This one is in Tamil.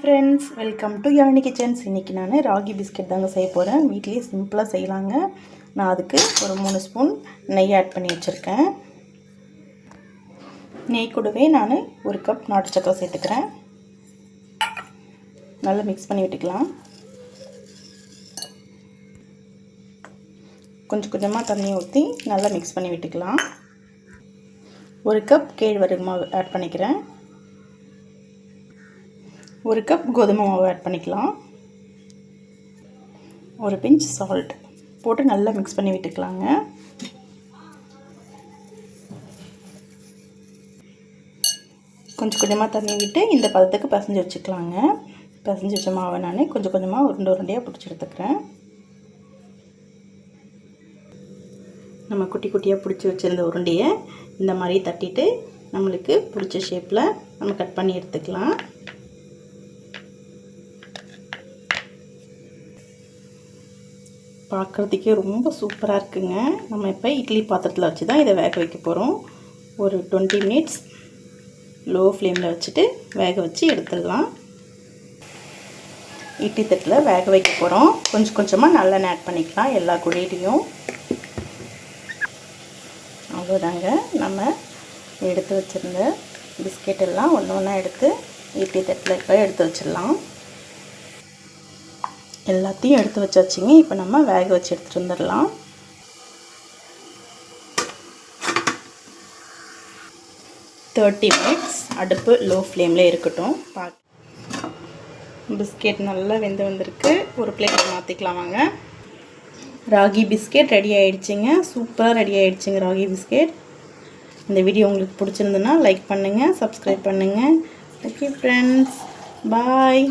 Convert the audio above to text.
Friends, welcome to Yazhini kitchens. இன்றைக்கி நான் ராகி பிஸ்கெட் தாங்க செய்ய போகிறேன். வீட்லேயே சிம்பிளாக செய்யலாங்க. நான் அதுக்கு ஒரு 3 ஸ்பூன் நெய் ஆட் பண்ணி வச்சுருக்கேன். நெய் கூடவே நான் 1 கப் நாட்டு சக்கரை சேர்த்துக்கிறேன். நல்லா மிக்ஸ் பண்ணி விட்டுக்கலாம். கொஞ்சம் கொஞ்சமாக தண்ணி ஊற்றி நல்லா மிக்ஸ் பண்ணி விட்டுக்கலாம். 1 கப் கேழ்வரகு மாவு ஆட் பண்ணிக்கிறேன். 1 கப் கோதுமை மாவு ஆட் பண்ணிக்கலாம். ஒரு பிஞ்ச் சால்ட் போட்டு நல்லா மிக்ஸ் பண்ணி விட்டுக்கலாங்க. கொஞ்சம் கொஞ்சமாக தண்ணி விட்டு இந்த பதத்துக்கு பிசைஞ்சு வச்சுக்கலாங்க. பிசைஞ்சு வச்ச மாவை நான் கொஞ்சம் கொஞ்சமாக உருண்டையாக பிடிச்சி எடுத்துக்கிறேன். நம்ம குட்டி குட்டியாக பிடிச்சி வச்சுருந்த உருண்டையை இந்த மாதிரி தட்டிட்டு நம்மளுக்கு பிடிச்ச ஷேப்பில் நம்ம கட் பண்ணி எடுத்துக்கலாம். பார்க்குறதுக்கே ரொம்ப சூப்பராக இருக்குங்க. நம்ம இப்போ இட்லி பாத்திரத்தில் வச்சு தான் இதை வேக வைக்க போகிறோம். ஒரு 20 மினிட்ஸ் லோ ஃப்ளேமில் வச்சுட்டு வேக வச்சு எடுத்துடலாம். இட்லி தட்டில் வேக வைக்க போகிறோம். கொஞ்சம் கொஞ்சமாக நல்லெண்ணெய் ஆட் பண்ணிக்கலாம் எல்லா குழியிலையும். அவ்வளோதாங்க, நம்ம எடுத்து வச்சுருந்த பிஸ்கெட் எல்லாம் ஒன்று ஒன்றா எடுத்து இட்லி தட்டில் இப்போ எடுத்து வச்சிடலாம். எல்லாத்தையும் எடுத்து வச்சாச்சுங்க. இப்போ நம்ம வேக வச்சு எடுத்துகிட்டு வந்துடலாம். தேர்ட்டி மினிட்ஸ் அடுப்பு லோ ஃப்ளேமில் இருக்கட்டும். பிஸ்கெட் நல்லா வெந்து வந்திருக்கு. ஒரு பிளேட் மாற்றிக்கலாம் வாங்க. ராகி பிஸ்கெட் ரெடி ஆகிடுச்சிங்க. சூப்பராக ரெடி ஆகிடுச்சிங்க ராகி பிஸ்கெட். இந்த வீடியோ உங்களுக்கு பிடிச்சிருந்துன்னா லைக் பண்ணுங்கள், சப்ஸ்கிரைப் பண்ணுங்கள். ஓகே ஃப்ரெண்ட்ஸ், பாய்.